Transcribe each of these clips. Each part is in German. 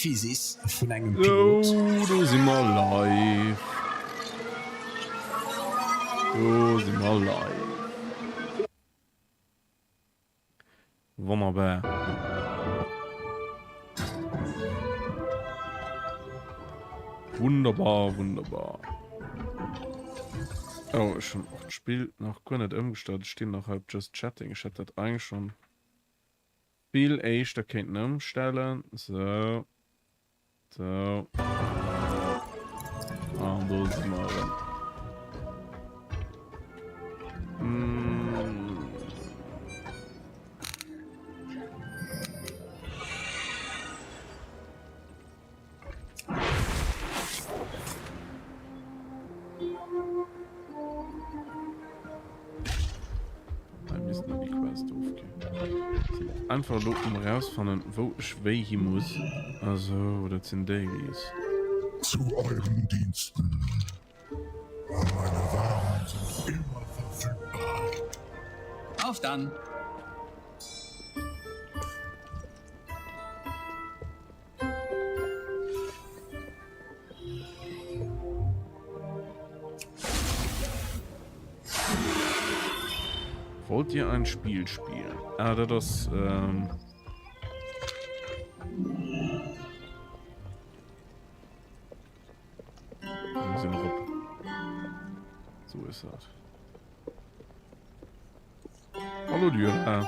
Physis von einem Oh, Pilot. du sind mal live. Du sind mal live. Wunderbar. Wunderbar, wunderbar. Oh, schon auch das Spiel noch gar nicht umgestartet. Stehen noch halb just chatting. Ich hätte das eigentlich schon viel echt da kennt umstellen. So. So. Und da sind wir drin. Ein bisschen die Quest aufgehen. Einfach locken rausfinden, wo ich hin muss. Also, das sind Dailies. Zu euren Diensten. Meine Waren sind immer verfügbar. Auf dann. Wollt ihr ein Spiel spielen? Ah, das sind Rupp. So ist das. Hallo Lyra.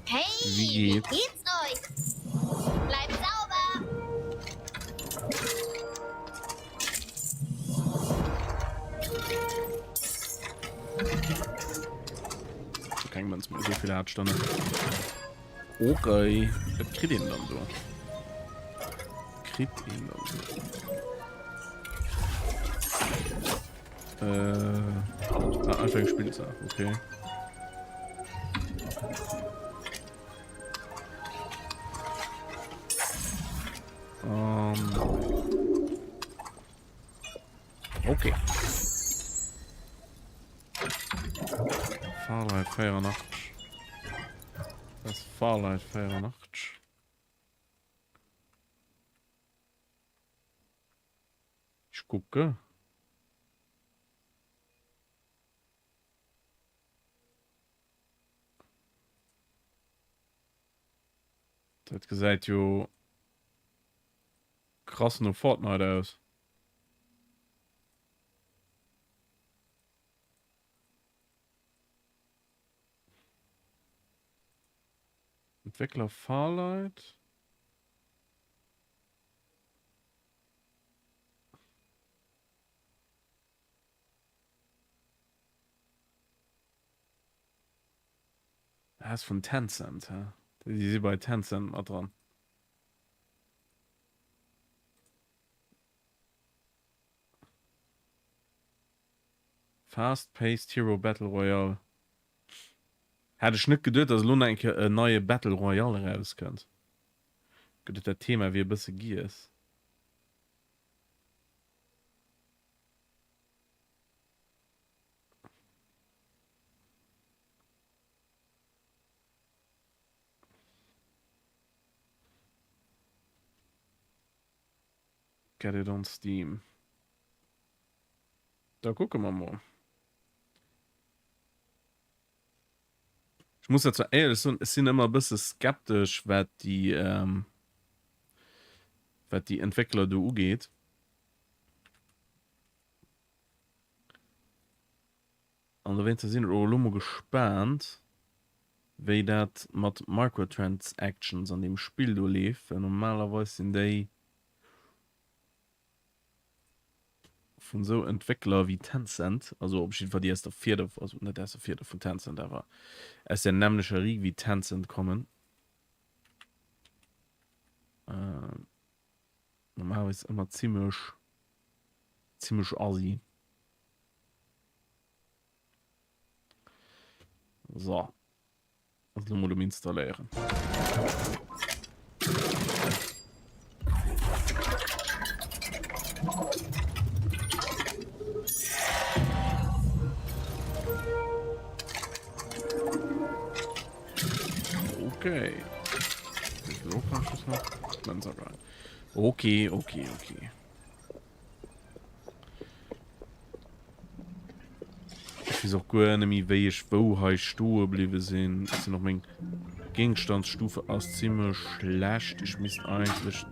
Hey, Wie geht's? geht's euch? Bleibt sauber! So kann man es mal so viele Hartstunden. Okay. Das kriegt ihn dann so. Kriegt ihn dann so. Anfang des Spiels ab, okay. Okay. Fahrleid 84. Das Fahrleid 84. Ich gucke. Das hat gesagt, jo krass nur Fortnite aus. Entwickler Farlight. Er ist von Tencent, ja. Die sind bei Tencent mal dran. Fast-paced Hero Battle Royale. Hätte ich nicht gedacht, dass Luna eine neue Battle Royale rauskommt. Gedacht, das Thema wie ein bisschen gier ist. Get it on Steam. Da gucken wir mal. Ich muss dazu ehrlich sagen, es sind immer ein bisschen skeptisch, was die Entwickler da geht. Und wenn sie sind auch gespannt, wie das mit Microtransactions an dem Spiel da lief. Normalerweise sind die von so Entwickler wie Tencent, also auf jeden Fall die erste vierte, also nicht erste vierte von Tencent, aber es ist der nämliche Rieg wie Tencent kommen. Normalerweise immer ziemlich assi. So. Das muss man installieren. Okay. So kann ich das noch. Dann sag rein. Okay. Ich weiß auch gar nicht mehr, wie ich wo hier stehen geblieben sind. Das sind noch meine Gegenstandsstufe aus ziemlich schlecht. Ich müsste eigentlich.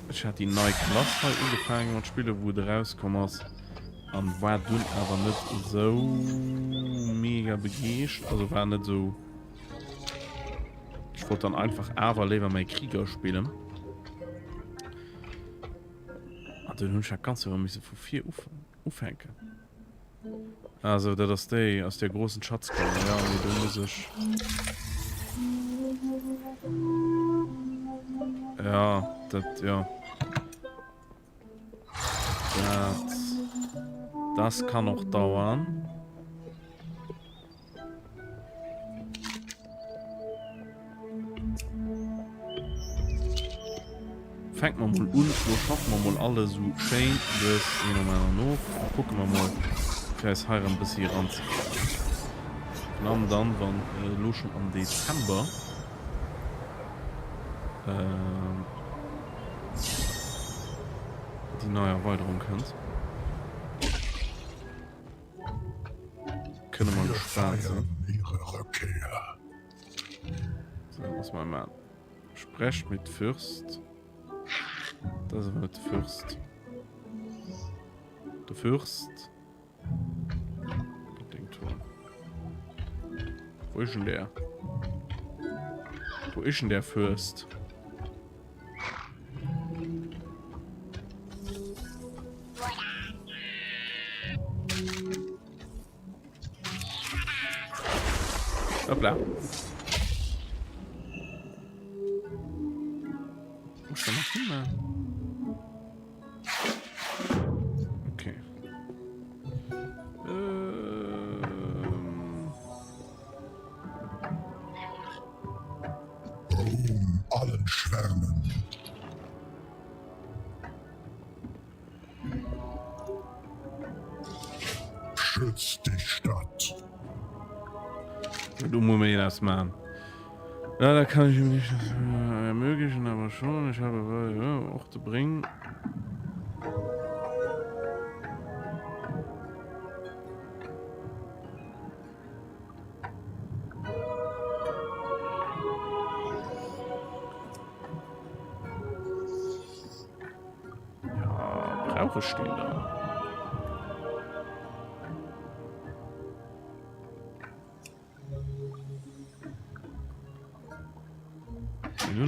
Ich hatte die neue Klasse halt angefangen und spiele, wo du rauskommst. Und war dann aber nicht so mega begeistert. Also war nicht so. Ich wollte dann einfach aber lieber mein Krieger spielen. Und dann habe ich ja ganz über mich von 4 aufhängen. Also, das ist die aus der großen Schatzkammer. Ja, und du muss ich. Ja, das, ja. Das kann noch dauern. Fängt man mal an, so schaffen wir mal alle so schön, das gehen wir mal noch. Gucken wir mal, wer es hier ein bisschen ranzieht. Und dann, wenn los schon am Dezember die neue Erweiterung kommt. Können wir mal gespannt sein. Ihre Rückkehr. So, was mal. Sprecht mit Fürst. Das wird Fürst. Der Fürst. Wo ist denn der? Wo ist denn der Fürst? Hoppla. Wo ist der noch hin? Okay. Ruhm allen Schwärmen. Schützt die Stadt. Du musst mir das machen. Ja, da kann ich ihm nicht ermöglichen, aber schon. Ich habe ja, auch zu bringen. Ja, brauche stehen da.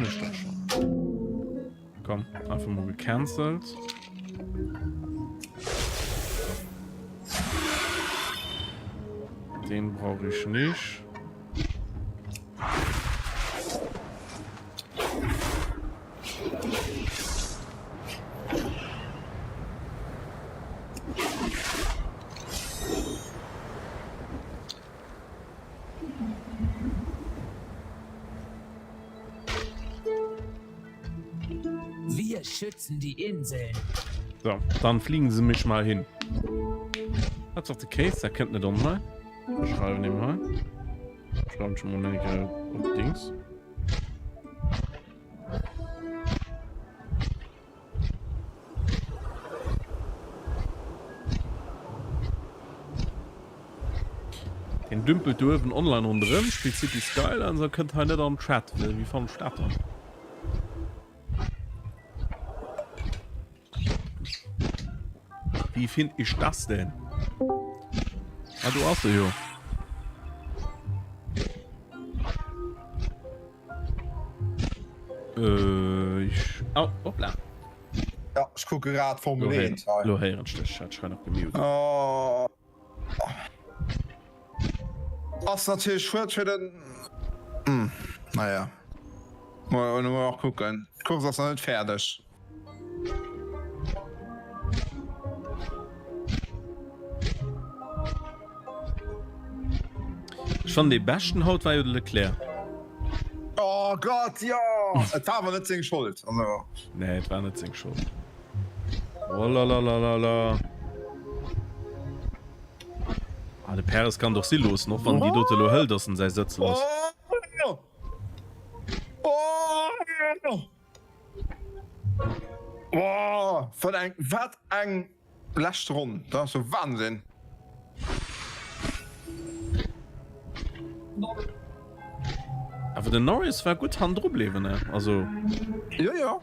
Ist das schon. Komm, einfach mal gecancelt. Den brauche ich nicht. Wir schützen die Inseln. So, dann fliegen sie mich mal hin. Hat's auf der Case, da kennt nicht mal. Beschreiben den mal. Schreiben schon mal einige Dings. Den dümpelt dürfen online und drin, spielt City Sky, also könnt ihr nicht am Chat, wie vom Starter. Wie finde ich das denn? Ah, du auch so, jo. Oh, hoppla. Ja, ich gucke gerade formuliert. Lo Herrenstich, hat schon noch gemutet. Oh. Was natürlich für den. Naja. Wollen wir auch gucken. Guck, das ist noch nicht fertig. Schon die besten Haut war Leclerc. Oh Gott, ja! Es war aber nicht seine Schuld. Also. Nee, es war nicht seine Schuld. Oh la la la la la. Ah, der Paris kann doch sie los, noch wenn die dort lo hält, dass sei Sitz los. Oh, Boah, von ein, wat ein Lastron, das ist so Wahnsinn. Aber der Norris war gut Handrublewen, ne? Also, Ja.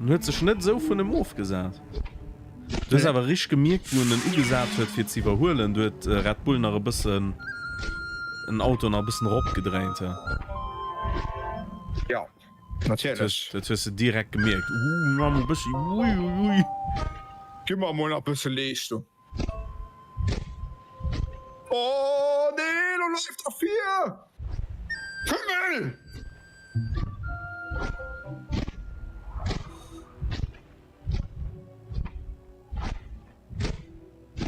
hört sich nicht so von dem Move gesagt. Du hast aber richtig gemerkt, wo den gesagt wird, für zu überholen, du hast Red Bull noch ein bisschen, ein Auto noch ein bisschen gedreht. Ja, natürlich. Das hast du direkt gemerkt. Mama, ein bisschen, ui. Gib mal mal ein bisschen Licht, du. Oh, nee, du läufst auf 4. Himmel!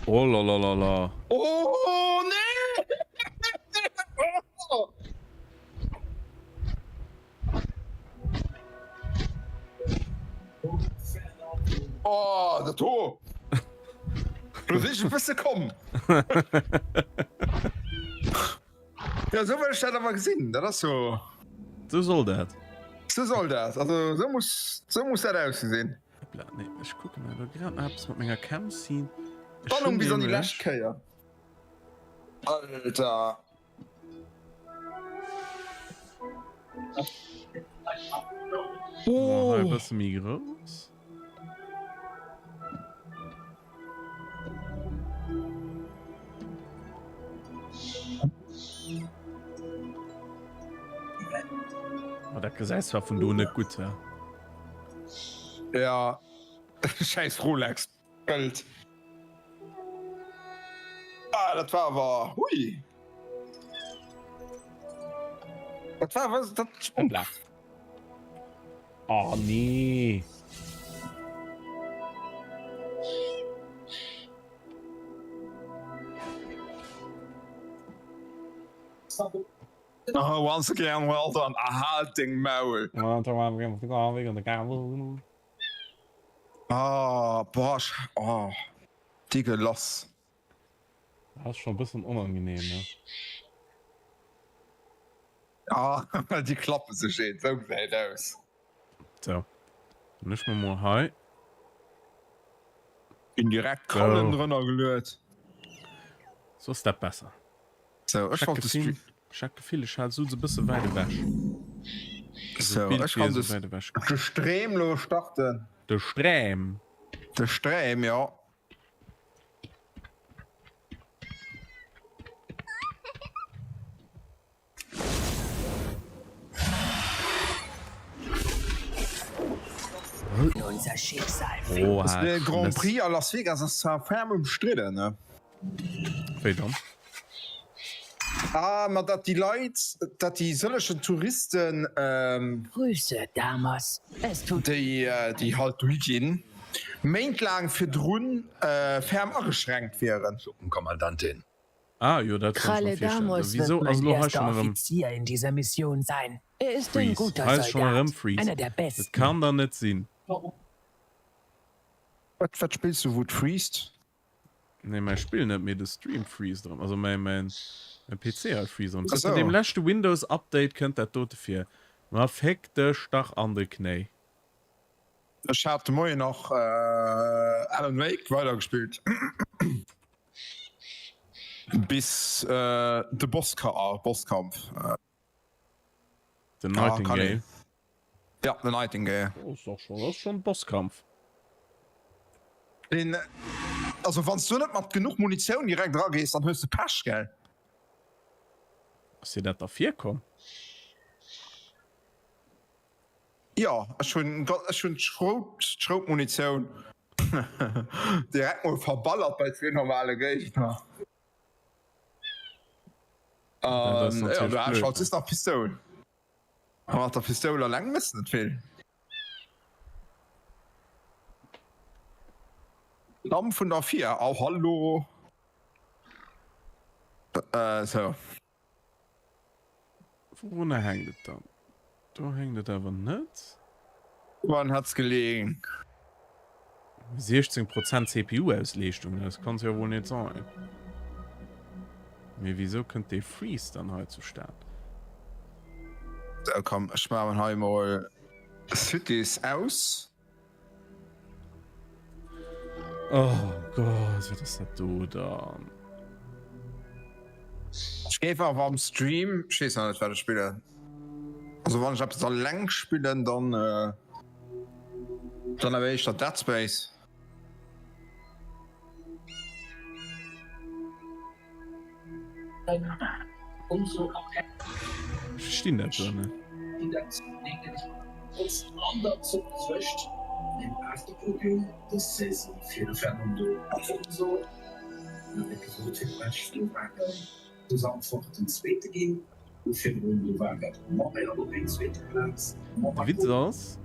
Oh la la la la. Oh, nee! Oh, der Tor! Du siehst ein bisschen kommen. Ja, so will ich das aber gesehen. Das ist so. So soll das. So soll das. Also, so muss das aussehen. Nee, ich gucke mal, da gerade abends mit meiner Cam ziehen. Spannung wie so die Lashkeier. Alter. Oh, ein bisschen Migros. Oh, der Gesetz war von du nicht gut, ja. Ja. Scheiß Rolex. Geld. Ah, das war aber. Hui. Das war was. Das. Oh, nee. Oh, once again, well done. Aha, Ding Maul. Ah, boah. Oh. Die Geloss. Das ist schon ein bisschen unangenehm, ne? Ja, die Klappe so schön. So sieht aus. So. Nicht mal hi. Indirekt Krallen drunter gelöst. So ist das besser. So, ich wollte Ich habe Gefühl, ich habe so ein bisschen weiter wäsch. So, ich kann das der Stremlo starten. Der Strem. Der Strem, ja. Unser Schicksal. Oh, Das ist der Grand Prix à Las Vegas, das ist zwar ferm umstritten, ne? Verdammt. Ah, aber dass die Leute, dass die solchen Touristen, Grüße, Damos. Es tut die halt durchgehen, meintlang für Drohnen ferm angeschränkt wären. Suppenkommandantin. Ah, jo, das Kralle Damos Wieso? wird Also, mein du hast erster schon mal Offizier in dieser Mission sein. Er ist ein Freeze. guter Heißt schon mal Soldat. Freeze. Einer der Das besten. kann da nicht sein. Was spielst du, wo du freest? Ne, mein Spiel nicht mehr das Stream Freeze dran. Also mein PC halt Freeze. Und Ach so. mit dem letzten Windows Update könnt ihr dort für. Man fängt der Stach an der Knie. Ich habe morgen noch Alan Wake weitergespielt. Bis der Bosskampf. Der kann Nightingale. Ja, der Nightingale. Oh, das ist schon ein Bosskampf. Den, also, wenn du nicht mit genug Munition direkt dran gehst, dann hörst du Pech, gell? Ist dir das dafür kommen? Ja, schon Schrotmunition. Direkt mal verballert bei 2 normale Gegner. das ist Ja, natürlich du hast blöd, halt ist nach Pistolen. Aber der Pistole lang müssen nicht viel. Namen von der 4, auch hallo. So. Wo hängt das dann? Da hängt das aber nicht. Wann hat's gelegen? 16% CPU-Ausleistung, das kann es ja wohl nicht sein. Mir wieso könnt ihr Freeze dann halt zu starten? So, komm, ich mach mal mal Cities aus. Oh Gott, wie das du da? Ich gehe einfach am Stream, schieß nicht, werde spielen. Also wenn ich ab so lang spielen, dann erwähne ich das Dead Space. Umso Ich verstehe nicht, ne? als ander zum Zwöcht im Afterprodukt des Saison für Fernando Alfonso zusammenfach den zweite gehen für Runde war den zweiten Platz Der Witz ist,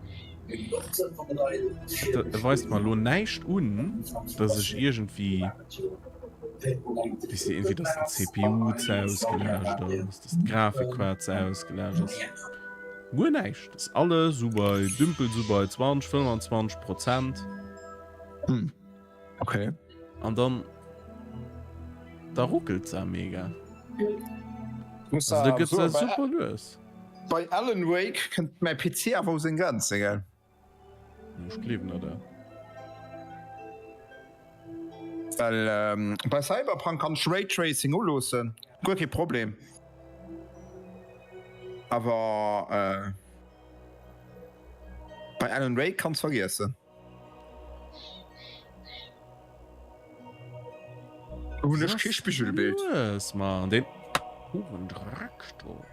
da weist mal lo nicht dass ich irgendwie bisschen irgendwie das CPU ausgelöscht ist, das Grafikquarz ausgelöscht ist. Nur nicht. Das ist alles so bei Dümpel so bei 20-25%. Okay. Und dann da ruckelt es ja mega. Muss Also, da gibt es so, ja super los. bei Alan Wake könnt mein PC aber sind ganz egal. Ich glaube nicht, da. Weil bei Cyberpunk kann Raytracing losen. Gut, kein Problem. Aber bei Alan Wake kannst du vergessen. Und das Kischbüschelbild. Was, Mann? Den Traktor.